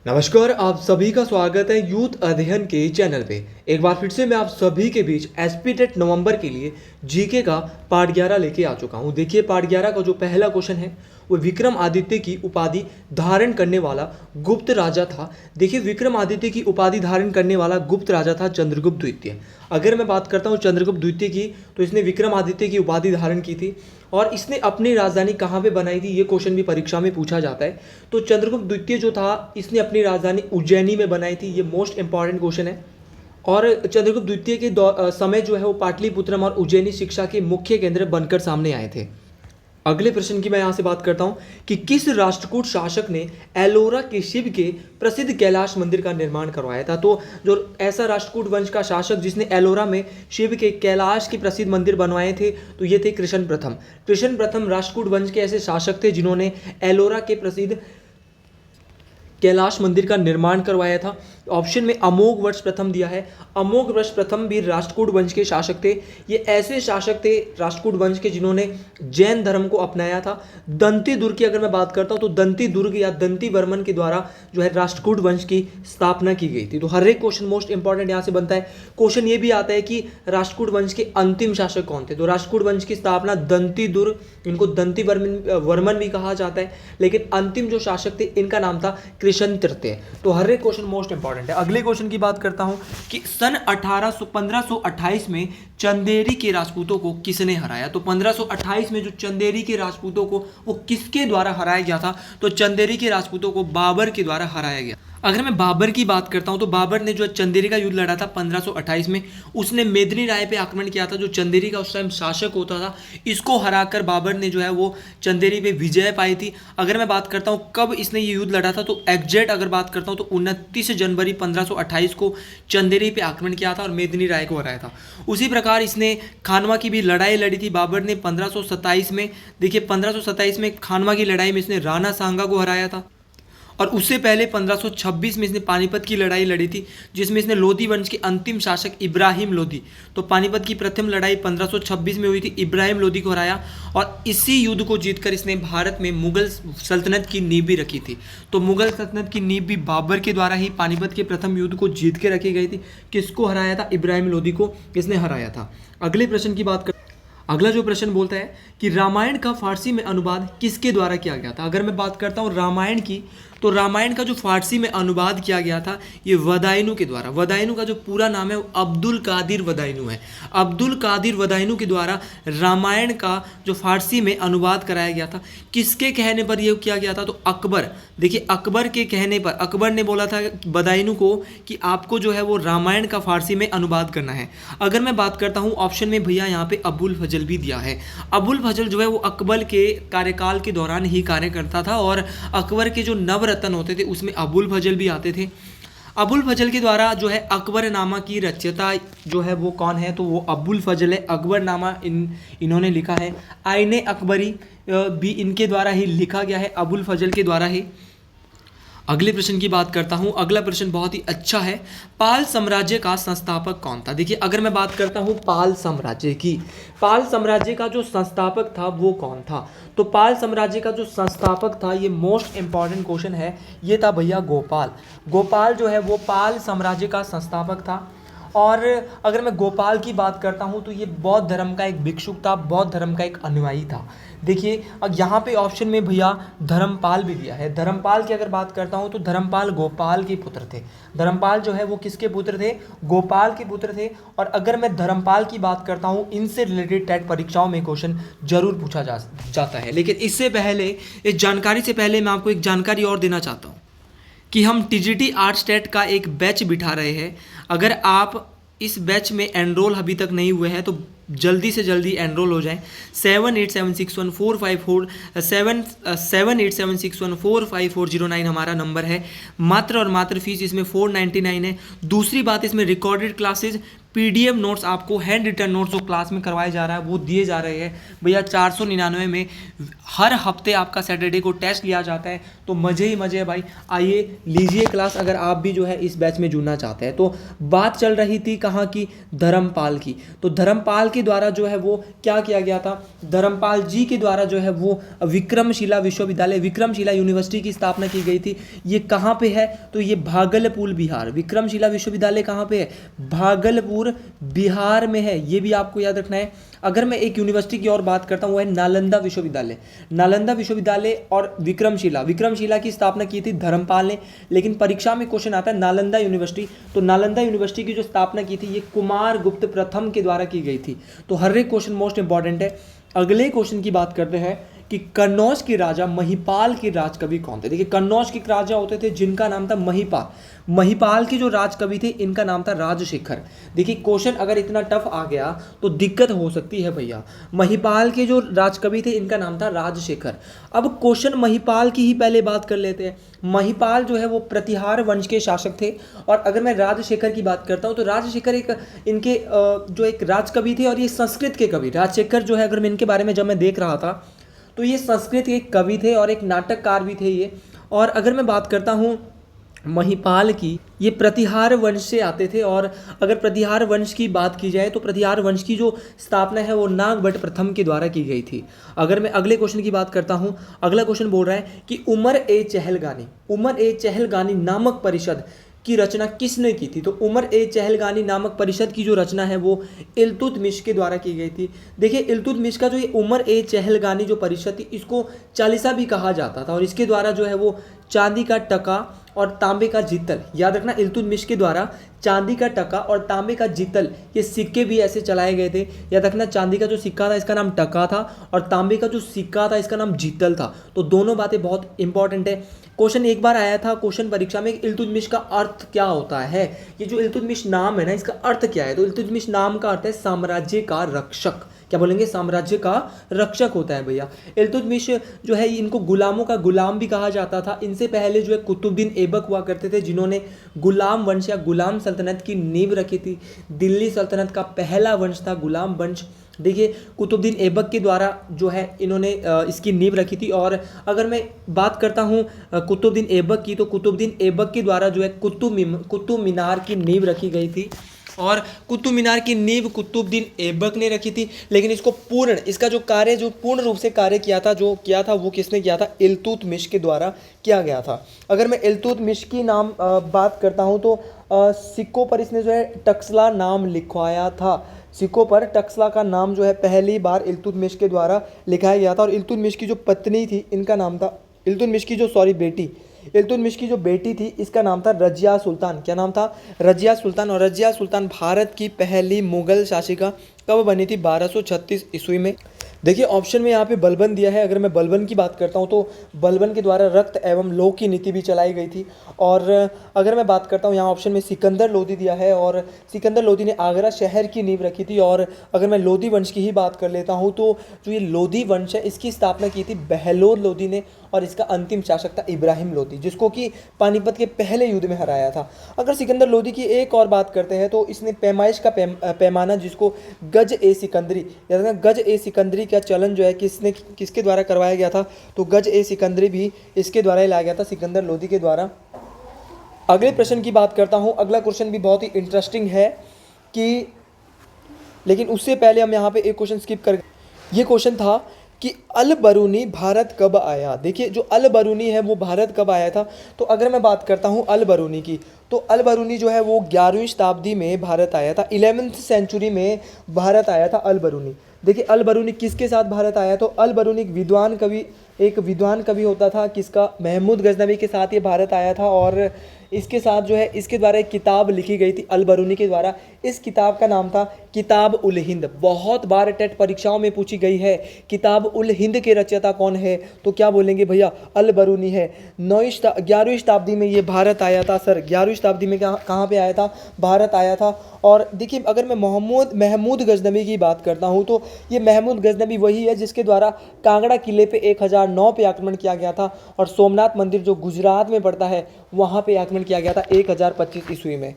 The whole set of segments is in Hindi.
नमस्कार, आप सभी का स्वागत है यूथ अध्ययन के चैनल पे। एक बार फिर से मैं आप सभी के बीच एसपी टेट नवंबर के लिए जीके का पार्ट 11 लेके आ चुका हूँ। देखिए, पार्ट 11 का जो पहला क्वेश्चन है वो विक्रमादित्य की उपाधि धारण करने वाला गुप्त राजा था। देखिए, विक्रमादित्य की उपाधि धारण करने वाला गुप्त राजा था चंद्रगुप्त द्वितीय। अगर मैं बात करता हूँ चंद्रगुप्त द्वितीय की, तो इसने विक्रमादित्य की उपाधि धारण की थी और इसने अपनी राजधानी कहाँ पे बनाई थी, ये क्वेश्चन भी परीक्षा में पूछा जाता है। तो चंद्रगुप्त द्वितीय जो था, इसने अपनी राजधानी उज्जैनी में बनाई थी। ये मोस्ट इंपॉर्टेंट क्वेश्चन है। और चंद्रगुप्त द्वितीय के समय जो है वो पाटलिपुत्रम और उज्जैनी शिक्षा के मुख्य केंद्र बनकर सामने आए थे। अगले प्रश्न की मैं यहाँ से बात करता हूँ कि किस राष्ट्रकूट शासक ने एलोरा के शिव के प्रसिद्ध कैलाश मंदिर का निर्माण करवाया था। तो जो ऐसा राष्ट्रकूट वंश का शासक जिसने एलोरा में शिव के कैलाश के प्रसिद्ध मंदिर बनवाए थे, तो ये थे कृष्ण प्रथम। कृष्ण प्रथम राष्ट्रकूट वंश के ऐसे शासक थे जिन्होंने एलोरा के प्रसिद्ध कैलाश मंदिर का निर्माण करवाया था। ऑप्शन में अमोघ वर्ष प्रथम दिया है। अमोघ वर्ष प्रथम भी राष्ट्रकूट वंश के शासक थे। ये ऐसे शासक थे राष्ट्रकूट वंश के जिन्होंने जैन धर्म को अपनाया था। दंती दुर्ग की अगर मैं बात करता हूँ तो दंती दुर्ग या दंती वर्मन के द्वारा जो है राष्ट्रकूट वंश की स्थापना की गई थी। तो हर एक क्वेश्चन मोस्ट इंपॉर्टेंट यहाँ से बनता है। क्वेश्चन ये भी आता है कि राष्ट्रकूट वंश के अंतिम शासक कौन थे। तो राष्ट्रकूट वंश की स्थापना दंती दुर्ग, इनको दंती वर्मन भी कहा जाता है, लेकिन अंतिम जो शासक थे इनका नाम था कृष्ण तृतीय। तो हर एक क्वेश्चन मोस्ट इंपॉर्टेंट है। अगले क्वेश्चन की बात करता हूं कि सन 1528 में चंदेरी के राजपूतों को किसने हराया। तो 1528 में जो चंदेरी के राजपूतों को वो किसके द्वारा हराया गया था। तो चंदेरी के राजपूतों को बाबर के द्वारा हराया गया। अगर मैं बाबर की बात करता हूं तो बाबर ने जो चंदेरी का युद्ध लड़ा था 1528 में, उसने मेदिनी राय पे आक्रमण किया था जो चंदेरी का उस टाइम शासक होता था। इसको हराकर बाबर ने जो है वो चंदेरी पे विजय पाई थी। अगर मैं बात करता हूं कब इसने ये युद्ध लड़ा था, तो एग्जैक्ट अगर बात करता हूं तो 29 जनवरी 1528 को चंदेरी पे आक्रमण किया था और मेदिनी राय को हराया था। उसी प्रकार इसने खानवा की भी लड़ाई लड़ी थी बाबर ने 1527 में। देखिए, 1527 में खानवा की लड़ाई में इसने राणा सांगा को हराया था। और उससे पहले 1526 में इसने पानीपत की लड़ाई लड़ी थी जिसमें इसने लोधी वंश के अंतिम शासक इब्राहिम लोधी, तो पानीपत की प्रथम लड़ाई 1526 में हुई थी, इब्राहिम लोधी को हराया। और इसी युद्ध को जीतकर इसने भारत में मुगल सल्तनत की नींव भी रखी थी। तो मुगल सल्तनत की नींव भी बाबर के द्वारा ही पानीपत के प्रथम युद्ध को जीत के रखी गई थी। किसको हराया था? इब्राहिम लोधी को इसने हराया था। अगले प्रश्न की बात कर, अगला जो प्रश्न बोलता है कि रामायण का फारसी में अनुवाद किसके द्वारा किया गया था। अगर मैं बात करता हूँ रामायण की, तो रामायण का जो फारसी में अनुवाद किया गया था ये वदाइनू के द्वारा। वदाइनू का जो पूरा नाम है वो अब्दुल कादिर वदाइनू है। अब्दुल कादिर वदाइनू के द्वारा रामायण का जो फारसी में अनुवाद कराया गया था। किसके कहने पर यह किया गया था? तो अकबर। देखिए, अकबर के कहने पर अकबर ने बोला था वदाइनू को कि आपको जो है वो रामायण का फारसी में अनुवाद करना है। अगर मैं बात करता हूँ ऑप्शन में भैया यहाँ पे अबुल फजल भी दिया है। अबुल फजल जो है वो अकबर के कार्यकाल के दौरान ही कार्य करता था और अकबर के जो नवरत्न होते थे उसमें अबुल फजल भी आते थे। अबुल फजल के द्वारा जो है अकबरनामा की रचयिता जो है वो कौन है? तो वो अबुल फजल है। अकबरनामा इन्होंने लिखा है। आईने अकबरी भी इनके द्वारा ही लिखा गया है, अबुल फजल के द्वारा ही। अगले प्रश्न की बात करता हूं। अगला प्रश्न बहुत ही अच्छा है। पाल साम्राज्य का संस्थापक कौन था? देखिए, अगर मैं बात करता हूं पाल साम्राज्य की, पाल साम्राज्य का जो संस्थापक था वो कौन था? तो पाल साम्राज्य का जो संस्थापक था, ये मोस्ट इंपॉर्टेंट क्वेश्चन है, ये था भैया गोपाल। गोपाल जो है वो पाल साम्राज्य का संस्थापक था। और अगर मैं गोपाल की बात करता हूँ तो ये बौद्ध धर्म का एक भिक्षुक था, बौद्ध धर्म का एक अनुयायी था। देखिए, अब यहाँ पे ऑप्शन में भैया धर्मपाल भी दिया है। धर्मपाल की अगर बात करता हूँ तो धर्मपाल गोपाल के पुत्र थे। धर्मपाल जो है वो किसके पुत्र थे? गोपाल के पुत्र थे। और अगर मैं धर्मपाल की बात करता हूँ, इनसे रिलेटेड टेट परीक्षाओं में क्वेश्चन जरूर पूछा जाता है। लेकिन इससे पहले, इस जानकारी से पहले मैं आपको एक जानकारी और देना चाहता हूँ कि हम टीजीटी आर्ट्स टेट का एक बैच बिठा रहे हैं। अगर आप इस बैच में एनरोल अभी तक नहीं हुए हैं तो जल्दी से जल्दी एनरोल हो जाएं। 7876145409 हमारा नंबर है। मात्र और मात्र फीस इसमें 499 है। दूसरी बात, इसमें रिकॉर्डेड क्लासेज PDF नोट्स आपको हैंड रिटन नोट्स जो क्लास में करवाया जा रहा है वो दिए जा रहे हैं भैया 499 में। हर हफ्ते आपका सैटरडे को टेस्ट लिया जाता है, तो मज़े ही मज़े है भाई। आइए लीजिए क्लास, अगर आप भी जो है इस बैच में जुड़ना चाहते हैं। तो बात चल रही थी कहाँ की, धर्मपाल की। तो धर्मपाल के द्वारा जो है वो क्या किया गया था, धर्मपाल जी के द्वारा जो है वो विक्रमशिला विश्वविद्यालय, विक्रमशिला यूनिवर्सिटी की स्थापना की गई थी। ये कहाँ पे है, तो ये भागलपुर बिहार। विक्रमशिला विश्वविद्यालय कहाँ पे है, भागलपुर बिहार में है, ये भी आपको याद रखना है। अगर मैं एक यूनिवर्सिटी की और बात करता हूँ वो है नालंदा विश्वविद्यालय। नालंदा विश्वविद्यालय और विक्रमशिला की स्थापना की थी धर्मपाल ने, लेकिन परीक्षा में क्वेश्चन आता है नालंदा यूनिवर्सिटी। तो नालंदा यूनिवर्सिटी की जो स्थापना की थी ये कुमार गुप्त प्रथम के द्वारा की गई थी। तो हर एक क्वेश्चन मोस्ट इंपॉर्टेंट है। अगले क्वेश्चन की बात करते हैं कि कन्नौज के राजा महिपाल के राजकवि कौन थे। देखिए कन्नौज के राजा होते थे जिनका नाम था महिपाल। महिपाल के जो राजकवि थे इनका नाम था राजशेखर। देखिए क्वेश्चन अगर इतना टफ आ गया तो दिक्कत हो सकती है भैया। महिपाल के जो राजकवि थे इनका नाम था राजशेखर। अब क्वेश्चन महिपाल की ही पहले बात कर लेते हैं। महिपाल जो है वो प्रतिहार वंश के शासक थे। और अगर मैं राजशेखर की बात करता हूँ तो राजशेखर एक इनके जो एक राजकवि थे और ये संस्कृत के कवि। राजशेखर जो है, अगर मैं इनके बारे में जब मैं देख रहा था तो ये संस्कृत के एक कवि थे और एक नाटककार भी थे ये। और अगर मैं बात करता हूँ महिपाल की, ये प्रतिहार वंश से आते थे। और अगर प्रतिहार वंश की बात की जाए तो प्रतिहार वंश की जो स्थापना है वो नागभट्ट प्रथम के द्वारा की गई थी। अगर मैं अगले क्वेश्चन की बात करता हूँ, अगला क्वेश्चन बोल रहा है कि उमर ए चहलगानी नामक परिषद की रचना किसने की थी। तो उमर ए चहलगानी नामक परिषद की जो रचना है वो इल्तुतमिश के द्वारा की गई थी। देखिए इल्तुतमिश का जो ये उमर ए चहलगानी जो परिषद थी इसको चालीसा भी कहा जाता था। और इसके द्वारा जो है वो चांदी का टका और तांबे का जितल, याद रखना इल्तुतमिश के द्वारा चांदी का टका और तांबे का जितल ये सिक्के भी ऐसे चलाए गए थे। याद रखना चांदी का जो सिक्का था इसका नाम टका था और तांबे का जो सिक्का था इसका नाम जितल था। तो दोनों बातें बहुत इंपॉर्टेंट है। क्वेश्चन एक बार आया था क्वेश्चन परीक्षा में, इल्तुतमिश का अर्थ क्या होता है। ये जो इल्तुतमिश नाम है ना इसका अर्थ क्या है, तो इल्तुतमिश नाम का अर्थ है साम्राज्य का रक्षक। क्या बोलेंगे, साम्राज्य का रक्षक होता है भैया। इल्तुतमिश जो है इनको गुलामों का गुलाम भी कहा जाता था। इनसे पहले जो है कुतुबुद्दीन ऐबक हुआ करते थे जिन्होंने गुलाम वंश या गुलाम सल्तनत की नींव रखी थी। दिल्ली सल्तनत का पहला वंश था गुलाम वंश। देखिए कुतुबुद्दीन ऐबक के द्वारा जो है इन्होंने इसकी नींव रखी थी। और अगर मैं बात करता हूँ कुतुबुद्दीन ऐबक की, तो कुतुबुद्दीन ऐबक के द्वारा जो है कुतुब मीनार की नींव रखी गई थी। और कुतुब मीनार की नींव कुतुबुद्दीन ऐबक ने रखी थी, लेकिन इसको इसका जो कार्य जो पूर्ण रूप से कार्य किया था वो किसने किया था, इल्तुतमिश के द्वारा किया गया था। अगर मैं इल्तुतमिश की नाम बात करता हूँ तो सिक्कों पर इसने जो है टक्सला नाम लिखवाया था। सिक्कों पर टक्सला का नाम जो है पहली बार इल्तुतमिश के द्वारा लिखाया गया था। और इल्तुतमिश की जो पत्नी थी इनका नाम था इल्तुतमिश की जो बेटी थी इसका नाम था रजिया सुल्तान। क्या नाम था, रजिया सुल्तान। और रजिया सुल्तान भारत की पहली मुगल शासिका कब बनी थी, 1236 ईस्वी में। देखिए ऑप्शन में यहाँ पे बलबन दिया है। अगर मैं बलबन की बात करता हूँ तो बलबन के द्वारा रक्त एवं लोह की नीति भी चलाई गई थी। और अगर मैं बात करता हूँ यहाँ ऑप्शन में सिकंदर लोदी दिया है और सिकंदर लोदी ने आगरा शहर की नींव रखी थी। और अगर मैं लोदी वंश की ही बात कर लेता हूँ तो जो ये लोदी वंश है इसकी स्थापना की थी बहलोल लोदी ने। और इसका अंतिम शासक था इब्राहिम लोदी, जिसको कि पानीपत के पहले युद्ध में हराया था। अगर सिकंदर लोदी की एक और बात करते हैं तो इसने पैमाइश का पैमाना जिसको गज ए सिकंदरी, गज ए सिकंदरी का चलन जो है किसके द्वारा करवाया गया था, तो गज ए सिकंदरी भी इसके द्वारा ही लाया गया था, सिकंदर लोदी के द्वारा। अगले प्रश्न की बात करता हूँ। अगला क्वेश्चन भी बहुत ही इंटरेस्टिंग है कि, लेकिन उससे पहले हम यहाँ पे एक क्वेश्चन स्किप कर, ये क्वेश्चन था कि अल बरूनी भारत कब आया। देखिए जो अल बरूनी है वो भारत कब आया था, तो अगर मैं बात करता हूँ अल बरूनी की, तो अल बरूनी जो है वो 11वीं शताब्दी में भारत आया था। 11th सेंचुरी में भारत आया था अल बरूनी। देखिए अल बरूनी किसके साथ भारत आया, तो अल बरूनी एक विद्वान कवि होता था किसका, महमूद गजनवी के साथ ये भारत आया था। और इसके साथ जो है इसके द्वारा एक किताब लिखी गई थी अल बरूनी के द्वारा। इस किताब का नाम था किताब उल हिंद। बहुत बार टेट परीक्षाओं में पूछी गई है किताब उल हिंद के रचयिता कौन है, तो क्या बोलेंगे भैया, अल बरूनी है। 11वीं शताब्दी में ये भारत आया था। सर 11वीं शताब्दी में कहाँ पे आया था, भारत आया था। और देखिए अगर मैं महमूद गजनवी की बात करता हूँ तो ये महमूद गजनवी वही है जिसके द्वारा कांगड़ा किले पे 1009 पे आक्रमण किया गया था। और सोमनाथ मंदिर जो गुजरात में पड़ता है वहाँ पे आक्रमण किया गया था 1025 ईस्वी में।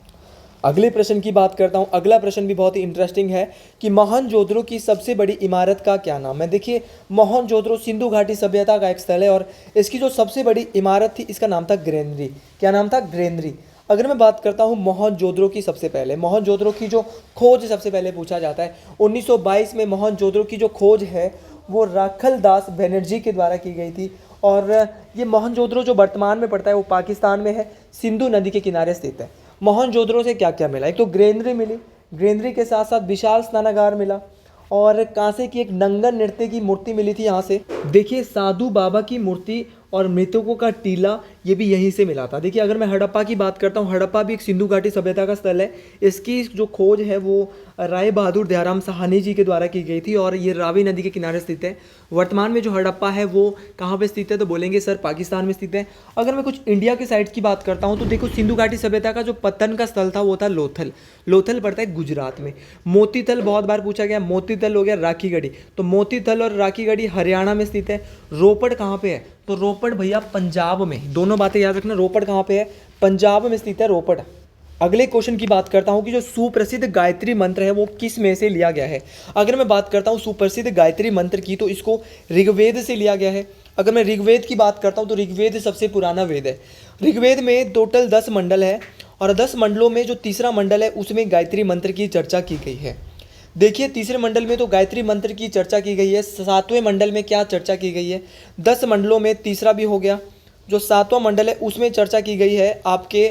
अगले प्रश्न की बात करता हूँ। अगला प्रश्न भी बहुत ही इंटरेस्टिंग है कि मोहनजोदड़ो की सबसे बड़ी इमारत का क्या नाम है। देखिए, मोहनजोदड़ो सिंधु घाटी सभ्यता का एक स्थल है और इसकी जो सबसे बड़ी इमारत थी इसका नाम था ग्रेनरी। क्या नाम था? ग्रेनरी। अगर मैं बात करता हूँ मोहनजोदड़ो की, सबसे पहले मोहनजोदड़ो की जो खोज सबसे पहले पूछा जाता है, 1922 में मोहनजोदड़ो की जो खोज है वो राखल दास बनर्जी के द्वारा की गई थी। और ये मोहनजोदड़ो जो वर्तमान में पड़ता है वो पाकिस्तान में है, सिंधु नदी के किनारे स्थित है। मोहनजोदड़ो से क्या क्या मिला? एक तो ग्रेनरी मिली, ग्रेनरी के साथ साथ विशाल स्नानागार मिला और कांसे की एक नंगन नृत्य की मूर्ति मिली थी यहाँ से। देखिए, साधु बाबा की मूर्ति और मृतकों का टीला ये भी यहीं से मिला था। देखिए, अगर मैं हड़प्पा की बात करता हूँ, हड़प्पा भी एक सिंधु घाटी सभ्यता का स्थल है। इसकी जो खोज है वो राय बहादुर दयाराम साहनी जी के द्वारा की गई थी और ये रावी नदी के किनारे स्थित है। वर्तमान में जो हड़प्पा है वो कहाँ पे स्थित है? तो बोलेंगे सर पाकिस्तान में स्थित है। अगर मैं कुछ इंडिया के साइड की बात करता हूँ तो देखो, सिंधु घाटी सभ्यता का जो पतन का स्थल था वो था लोथल। लोथल पड़ता है गुजरात में। मोतीतल बहुत बार पूछा गया, मोतीतल हो गया राखीगढ़ी, तो मोतीतल और राखीगढ़ी हरियाणा में स्थित है। रोपड़ कहाँ पे है? तो रोपड़ भैया पंजाब में। दोनों बातें याद रखना, रोपड़ कहाँ पे है? पंजाब में स्थित है रोपड़। अगले क्वेश्चन की बात करता हूँ कि जो सुप्रसिद्ध गायत्री मंत्र है वो किस में से लिया गया है। अगर मैं बात करता हूँ सुप्रसिद्ध गायत्री मंत्र की तो इसको ऋग्वेद से लिया गया है। अगर मैं ऋग्वेद की बात करता हूँ तो ऋग्वेद सबसे पुराना वेद है। ऋग्वेद में टोटल 10 मंडल है और 10 मंडलों में जो तीसरा मंडल है उसमें गायत्री मंत्र की चर्चा की गई है। देखिए, तीसरे मंडल में तो गायत्री मंत्र की चर्चा की गई है। 7वें मंडल में क्या चर्चा की गई है? 10 मंडलों में तीसरा भी हो गया। जो 7वां मंडल है उसमें चर्चा की गई है आपके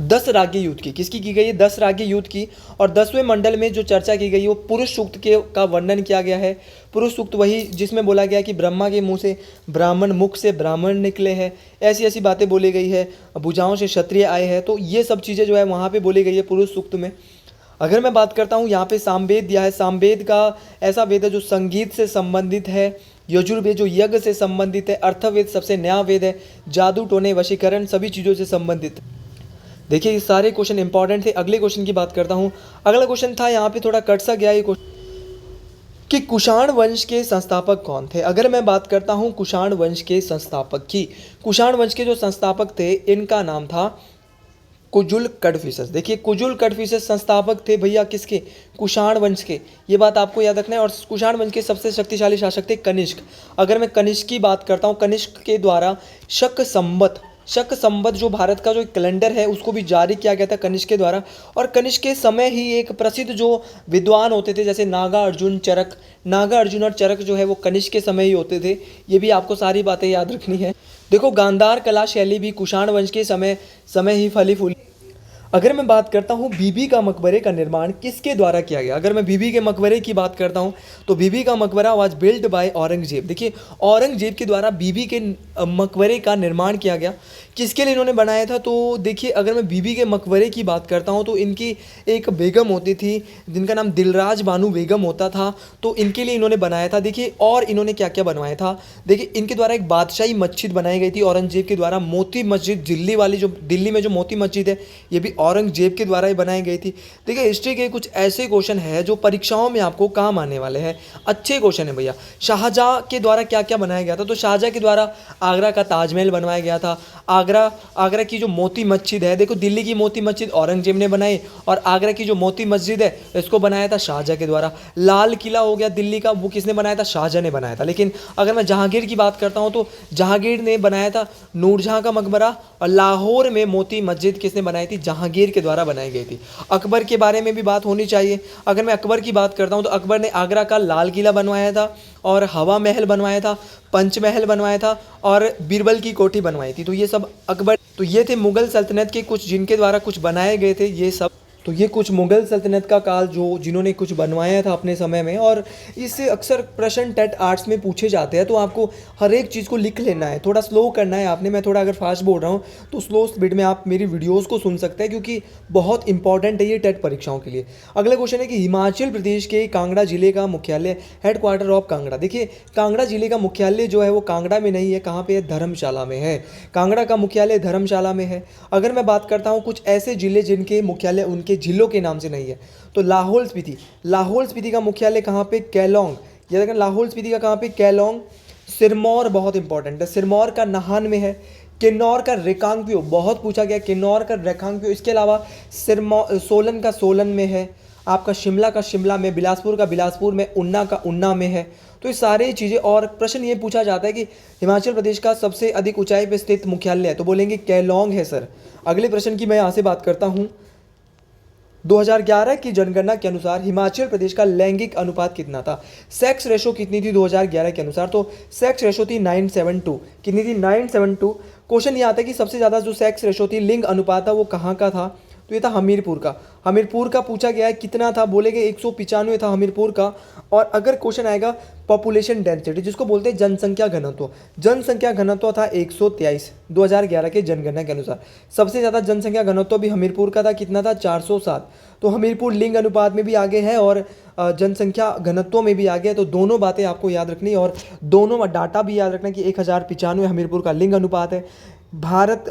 10 रागी युद्ध की। किसकी की गई है? 10 रागी युद्ध की। और 10वें मंडल में जो चर्चा की गई है वो पुरुष सूक्त के का वर्णन किया गया है। पुरुष सूक्त वही जिसमें बोला गया कि ब्रह्मा के मुंह से ब्राह्मण, मुख से ब्राह्मण निकले हैं, ऐसी ऐसी बातें बोली गई है। भुजाओं से क्षत्रिय आए हैं, तो ये सब चीज़ें जो है वहाँ पे बोली गई है पुरुष सूक्त में। अगर मैं बात करता हूँ यहाँ पे सामवेद दिया है। सामवेद का ऐसा वेद है जो संगीत से संबंधित है। यजुर्वेद जो यज्ञ से संबंधित है। अर्थवेद सबसे नया वेद है, जादू टोने वशीकरण सभी चीज़ों से संबंधित। देखिए, ये सारे क्वेश्चन इंपॉर्टेंट थे। अगले क्वेश्चन की बात करता हूँ। अगला क्वेश्चन था यहाँ पे थोड़ा कट सा गया ये क्वेश्चन कि कुषाण वंश के संस्थापक कौन थे। अगर मैं बात करता हूँ कुषाण वंश के संस्थापक की, कुषाण वंश के जो संस्थापक थे इनका नाम था कुजुल कड़फिसस। देखिए, कुजुल कड़फिसस संस्थापक थे भैया किसके? कुषाण वंश के। ये बात आपको याद रखना है। और कुषाण वंश के सबसे शक्तिशाली शासक थे कनिष्क। अगर मैं कनिष्क की बात करता हूँ, कनिष्क के द्वारा शक संवत जो भारत का जो कैलेंडर है उसको भी जारी किया गया था कनिष्क के द्वारा। और कनिष्क के समय ही एक प्रसिद्ध जो विद्वान होते थे जैसे नागा अर्जुन और चरक जो है वो कनिष्क के समय ही होते थे। ये भी आपको सारी बातें याद रखनी है। देखो, गांधार कला शैली भी कुषाण वंश के समय ही फली फूली। अगर मैं बात करता हूँ बीबी का मकबरे का निर्माण किसके द्वारा किया गया। अगर मैं बीबी के मकबरे की बात करता हूँ तो बीबी का मकबरा वाज बिल्ड बाय औरंगजेब। देखिए, औरंगजेब के द्वारा बीबी के मकबरे का निर्माण किया गया। किसके लिए इन्होंने बनाया था? तो देखिए, अगर मैं बीबी के मकबरे की बात करता हूँ तो इनकी एक बेगम होती थी जिनका नाम दिलराज बानू बेगम होता था, तो इनके लिए इन्होंने बनाया था। देखिए, और इन्होंने क्या क्या बनवाया था। देखिए, इनके द्वारा एक बादशाही मस्जिद बनाई गई थी औरंगजेब के द्वारा। मोती मस्जिद दिल्ली वाली, जो दिल्ली में जो मोती मस्जिद है, ये भी औरंगजेब के द्वारा ही बनाई गई थी। देखिए, हिस्ट्री के कुछ ऐसे क्वेश्चन है जो परीक्षाओं में आपको काम आने वाले हैं। अच्छे क्वेश्चन है भैया। शाहजहाँ के द्वारा क्या क्या बनाया गया था? तो शाहजहाँ के द्वारा आगरा का ताजमहल बनवाया गया था। आगरा की जो मोती मस्जिद है, देखो, दिल्ली की मोती मस्जिद औरंगजेब ने बनाई और आगरा की जो मोती मस्जिद है इसको बनाया था शाहजहाँ के द्वारा। लाल किला हो गया दिल्ली का, वो किसने बनाया था? शाहजहाँ ने बनाया था। लेकिन अगर मैं जहांगीर की बात करता हूँ तो जहांगीर ने बनाया था नूरजहाँ का मकबरा। और लाहौर में मोती मस्जिद किसने बनाई थी? जहांगीर के द्वारा बनाई गई थी। अकबर के बारे में भी बात होनी चाहिए। अगर मैं अकबर की बात करता हूँ तो अकबर ने आगरा का लाल किला बनवाया था और हवा महल बनवाया था, पंचमहल बनवाया था और बीरबल की कोठी बनवाई थी। तो ये सब अकबर, तो ये थे मुगल सल्तनत के कुछ जिनके द्वारा कुछ बनाए गए थे ये सब। तो ये कुछ मुगल सल्तनत का काल जो जिन्होंने कुछ बनवाया था अपने समय में। और इससे अक्सर प्रश्न टेट आर्ट्स में पूछे जाते हैं, तो आपको हर एक चीज़ को लिख लेना है, थोड़ा स्लो करना है आपने। मैं थोड़ा अगर फास्ट बोल रहा हूँ तो स्लो स्पीड में आप मेरी वीडियोस को सुन सकते हैं क्योंकि बहुत इंपॉर्टेंट है ये टेट परीक्षाओं के लिए। अगला क्वेश्चन है कि हिमाचल प्रदेश के कांगड़ा जिले का मुख्यालय, हेडक्वार्टर ऑफ कांगड़ा। देखिए, कांगड़ा जिले का मुख्यालय जो है वो कांगड़ा में नहीं है, कहाँ पे है? धर्मशाला में है। कांगड़ा का मुख्यालय धर्मशाला में है। अगर मैं बात करता हूँ कुछ ऐसे जिले जिनके मुख्यालय उनके जिलों के नाम से नहीं है, तो लाहौल स्पीति का मुख्यालय कहाँ पे? केलोंग। याद रखना, लाहौल स्पीति का कहाँ पे? केलोंग। सिरमौर बहुत इंपॉर्टेंट है, सिरमौर का नाहन में है। किन्नौर का रिकांगपिओ बहुत पूछा गया, किन्नौर का रिकांगपिओ। इसके अलावा सोलन का सोलन में है, आपका शिमला का शिमला में, बिलासपुर का बिलासपुर में, उन्ना का उन्ना में है। तो ये सारी चीज़ें। और प्रश्न ये पूछा जाता है कि हिमाचल प्रदेश का सबसे अधिक ऊंचाई पर स्थित मुख्यालय है, तो बोलेंगे केलोंग है सर। अगले प्रश्न की मैं यहाँ से बात करता हूँ। 2011 की जनगणना के अनुसार हिमाचल प्रदेश का लैंगिक अनुपात कितना था? सेक्स रेशो कितनी थी 2011 के अनुसार? तो सेक्स रेशो थी 9:7:2। कितनी थी? 9:7:2। क्वेश्चन ये आता है कि सबसे ज़्यादा जो सेक्स रेशो थी, लिंग अनुपात था, वो कहाँ का था? तो ये था हमीरपुर का। हमीरपुर का पूछा गया है कितना था, बोलेगे 195 था हमीरपुर का। और अगर क्वेश्चन आएगा पॉपुलेशन डेंसिटी, जिसको बोलते हैं जनसंख्या घनत्व, जनसंख्या घनत्व था 123 2011 के जनगणना के अनुसार। सबसे ज़्यादा जनसंख्या घनत्व भी हमीरपुर का था, कितना था? 407। तो हमीरपुर लिंग अनुपात में भी आगे है और जनसंख्या घनत्व में भी आगे है। तो दोनों बातें आपको याद रखनी है और दोनों डाटा भी याद रखना कि 1095 हमीरपुर का लिंग अनुपात है। भारत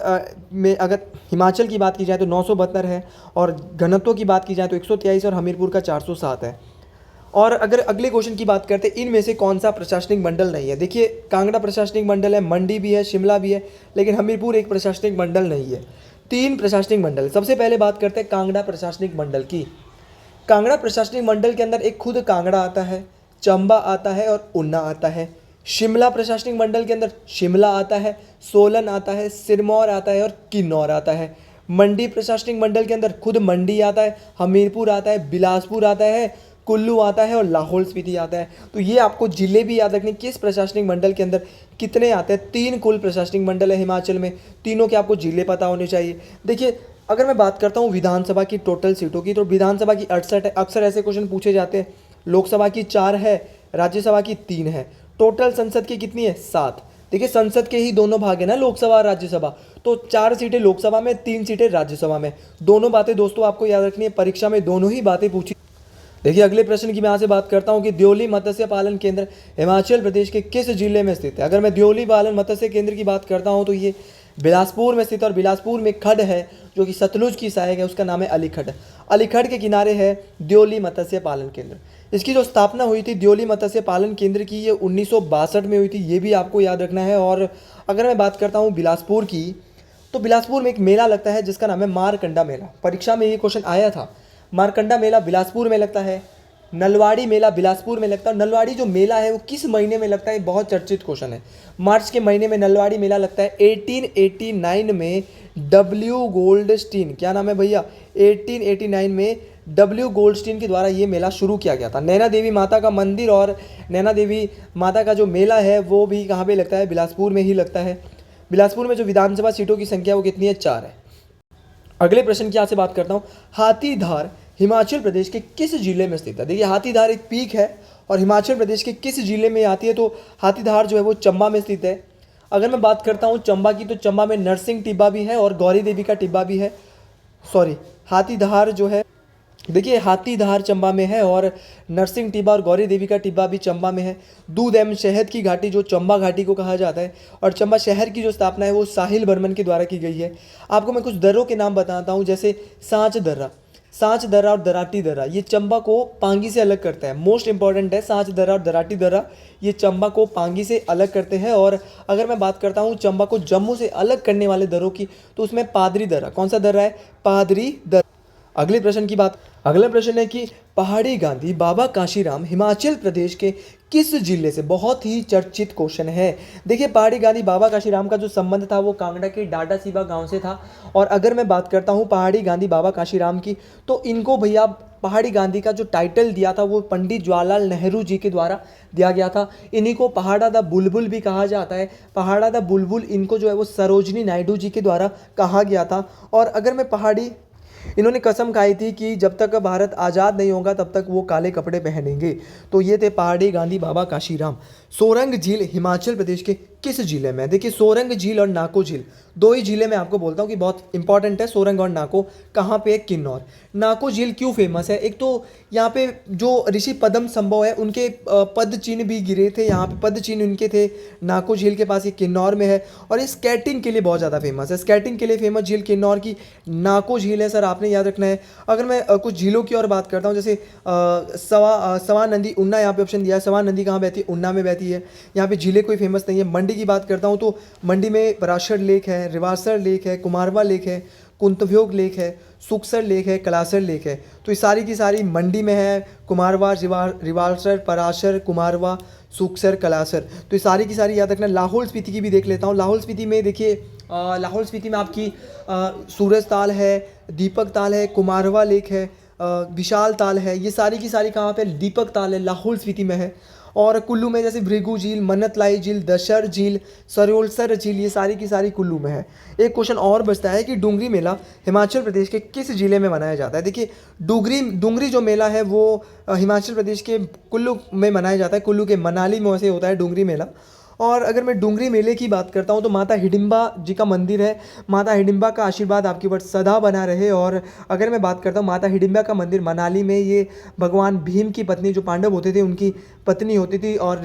में अगर हिमाचल की बात की जाए तो 972 है और घनत्व की बात की जाए तो 123 और हमीरपुर का 407 है। और अगर अगले क्वेश्चन की बात करते हैं, इनमें से कौन सा प्रशासनिक मंडल नहीं है? देखिए, कांगड़ा प्रशासनिक मंडल है, मंडी भी है, शिमला भी है, लेकिन हमीरपुर एक प्रशासनिक मंडल नहीं है। 3 प्रशासनिक मंडल। सबसे पहले बात करते हैं कांगड़ा प्रशासनिक मंडल की। कांगड़ा प्रशासनिक मंडल के अंदर एक खुद कांगड़ा आता है, चंबा आता है और उन्ना आता है। शिमला प्रशासनिक मंडल के अंदर शिमला आता है, सोलन आता है, सिरमौर आता है और किन्नौर आता है। मंडी प्रशासनिक मंडल के अंदर खुद मंडी आता है, हमीरपुर आता है, बिलासपुर आता है, कुल्लू आता है और लाहौल स्पीति आता है। तो ये आपको जिले भी याद रखने, किस प्रशासनिक मंडल के अंदर कितने आते हैं। 3 कुल प्रशासनिक मंडल है हिमाचल में, तीनों के आपको जिले पता होने चाहिए। देखिए, अगर मैं बात करता हूँ विधानसभा की टोटल सीटों की, तो विधानसभा की 68 है। अक्सर ऐसे क्वेश्चन पूछे जाते हैं। लोकसभा की 4 है, राज्यसभा की 3 है। टोटल संसद की कितनी है? 7। देखिए, संसद के ही दोनों भाग है ना, लोकसभा और राज्यसभा। तो 4 सीटें लोकसभा में, 3 सीटें राज्यसभा में। दोनों बातें दोस्तों आपको याद रखनी है, परीक्षा में दोनों ही बातें पूछी। देखिए, अगले प्रश्न की मैं यहाँ से बात करता हूँ कि द्योली मत्स्य पालन केंद्र हिमाचल प्रदेश के किस जिले में स्थित है? अगर मैं द्योली पालन मत्स्य केंद्र की बात करता हूँ तो ये बिलासपुर में स्थित है और बिलासपुर में खड्ड है जो कि सतलुज की सहायक है, उसका नाम है अलीखड्ड। अलीखड्ड के किनारे है द्योली मत्स्य पालन केंद्र। इसकी जो स्थापना हुई थी द्योली मत्स्य पालन केंद्र की, ये 1962 में हुई थी, ये भी आपको याद रखना है। और अगर मैं बात करता हूँ बिलासपुर की, तो बिलासपुर में एक मेला लगता है जिसका नाम है मारकंडा मेला। परीक्षा में ये क्वेश्चन आया था। मारकंडा मेला बिलासपुर में लगता है, नलवाड़ी मेला बिलासपुर में लगता है। नलवाड़ी जो मेला है वो किस महीने में लगता है? बहुत चर्चित क्वेश्चन है। मार्च के महीने में नलवाड़ी मेला लगता है। 1889 में डब्ल्यू गोल्डस्टीन, क्या नाम है भैया? 1889 में डब्ल्यू गोल्डस्टीन के द्वारा ये मेला शुरू किया गया था। नैना देवी माता का मंदिर और नैना देवी माता का जो मेला है वो भी कहाँ पे लगता है? बिलासपुर में ही लगता है। बिलासपुर में जो विधानसभा सीटों की संख्या वो कितनी है? 4 है। अगले प्रश्न की यहाँ से बात करता हूँ। हाथीधार हिमाचल प्रदेश के किस जिले में स्थित है? देखिए, हाथीधार एक पीक है और हिमाचल प्रदेश के किस जिले में आती है? तो हाथीधार जो है वो चंबा में स्थित है। अगर मैं बात करता हूँ चंबा की, तो चंबा में नरसिंह टिब्बा भी है और गौरी देवी का टिब्बा भी है। सॉरी, हाथीधार जो है, देखिए हाथीधार चंबा में है और नरसिंह टिब्बा और गौरी देवी का टिब्बा भी चंबा में है। दूध एवं शहद की घाटी जो चंबा घाटी को कहा जाता है, और चंबा शहर की जो स्थापना है वो साहिल बर्मन के द्वारा की गई है। आपको मैं कुछ दर्रों के नाम बताता हूँ, जैसे सांच दर्रा, सांच दर्रा और दराटी दर्रा, ये चंबा को पांगी से अलग करता है। मोस्ट इंपॉर्टेंट है सांच दर्रा और दराटी दर्रा, ये चंबा को पांगी से अलग करते हैं। और अगर मैं बात करता हूँ चंबा को जम्मू से अलग करने वाले दर्रों की, तो उसमें पादरी दर्रा, कौन सा दर्रा है? पादरी दर्रा। अगले प्रश्न की बात, अगला प्रश्न है कि पहाड़ी गांधी बाबा काशीराम हिमाचल प्रदेश के किस जिले से? बहुत ही चर्चित क्वेश्चन है। देखिए, पहाड़ी गांधी बाबा काशीराम का जो संबंध था वो कांगड़ा के डाडा सीबा गांव से था। और अगर मैं बात करता हूँ पहाड़ी गांधी बाबा काशीराम की, तो इनको भैया पहाड़ी गांधी का जो टाइटल दिया था वो पंडित जवाहरलाल नेहरू जी के द्वारा दिया गया था। इन्हीं को पहाड़ा दा बुलबुल भी कहा जाता है। पहाड़ा दा बुलबुल इनको जो है वो सरोजनी नायडू जी के द्वारा कहा गया था। और अगर मैं पहाड़ी, इन्होंने कसम खाई थी कि जब तक भारत आज़ाद नहीं होगा तब तक वो काले कपड़े पहनेंगे। तो ये थे पहाड़ी गांधी बाबा काशीराम। सोरंग झील हिमाचल प्रदेश के किस जिले में? देखिए, सोरंग झील और नाको झील, दो ही जिले मैं आपको बोलता हूँ कि बहुत इंपॉर्टेंट है। सोरंग और नाको कहाँ पे है? किन्नौर। नाको झील क्यों फेमस है? एक तो यहाँ पे जो ऋषि पद्म संभव है उनके पद चिन्ह भी गिरे थे, यहाँ पे पद चिन्ह उनके थे नाको झील के पास, ये किन्नौर में है। और ये स्केटिंग के लिए बहुत ज़्यादा फेमस है। स्केटिंग के लिए फेमस झील किन्नौर की नाको झील है, सर आपने याद रखना है। अगर मैं कुछ झीलों की और बात करता हूँ, जैसे सवा नदी उन्ना, यहाँ पे ऑप्शन दिया है। सवा नदी कहाँ बहती है? उन्ना में बहती है। यहाँ पे झीलें कोई फेमस नहीं है। मंडी की बात करता हूँ तो मंडी में पराशर लेक है, रिवासर लेक है, कुमारवा लेक है, कुंतव्योग लेक है, सुक्सर लेक है, कलासर लेक है। तो ये सारी की सारी मंडी में है। कुमारवा, रिवासर, पराशर, कुमारवा, सुक्सर, कलासर। तो ये सारी की सारी याद रखना। लाहौल स्पीति की भी देख लेता हूँ। लाहौल स्पीति में देखिए, लाहौल स्पीति में आपकी सूरज ताल है, दीपक ताल है, कुमारवा लेक है, विशाल ताल है। ये सारी की सारी कहाँ पे? दीपक ताल है, लाहौल स्पीति में है। और कुल्लू में जैसे भृगु झील, मन्नतलाई झील, दशर झील, सरयोलसर झील, ये सारी की सारी कुल्लू में है। एक क्वेश्चन और बचता है कि डूंगरी मेला हिमाचल प्रदेश के किस ज़िले में मनाया जाता है? देखिए, डूंगरी जो मेला है वो हिमाचल प्रदेश के कुल्लू में मनाया जाता है। कुल्लू के मनाली में वैसे होता है डूंगरी मेला। और अगर मैं डूंगरी मेले की बात करता हूँ तो माता हिडिंबा जी का मंदिर है। माता हिडिंबा का आशीर्वाद आपके ऊपर सदा बना रहे। और अगर मैं बात करता हूँ माता हिडिंबा का मंदिर मनाली में, ये भगवान भीम की पत्नी, जो पांडव होते थे उनकी पत्नी होती थी, और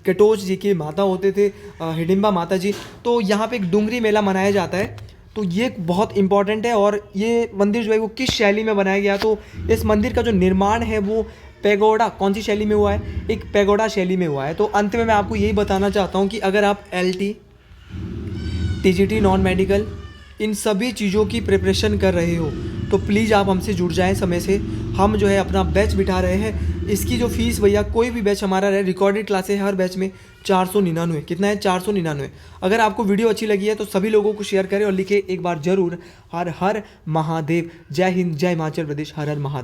कटोच जी की माता होते थे हिडिंबा माता जी। तो यहाँ पे एक डूंगरी मेला मनाया जाता है। तो ये बहुत इंपॉर्टेंट है। और ये मंदिर जो है वो किस शैली में बनाया गया? तो इस मंदिर का जो निर्माण है वो पैगोडा, कौन सी शैली में हुआ है? एक पैगोडा शैली में हुआ है। तो अंत में मैं आपको यही बताना चाहता हूँ कि अगर आप LT, TGT, नॉन मेडिकल, इन सभी चीज़ों की प्रिपरेशन कर रहे हो तो प्लीज़ आप हमसे जुड़ जाएं समय से। हम जो है अपना बैच बिठा रहे हैं। इसकी जो फीस भैया, कोई भी बैच हमारा रहे, रिकॉर्डेड क्लासेस हर बैच में 499। कितना है? 499। अगर आपको वीडियो अच्छी लगी है तो सभी लोगों को शेयर करें और लिखें एक बार ज़रूर, हर हर महादेव। जय हिंद, जय हिमाचल प्रदेश, हर हर महादेव।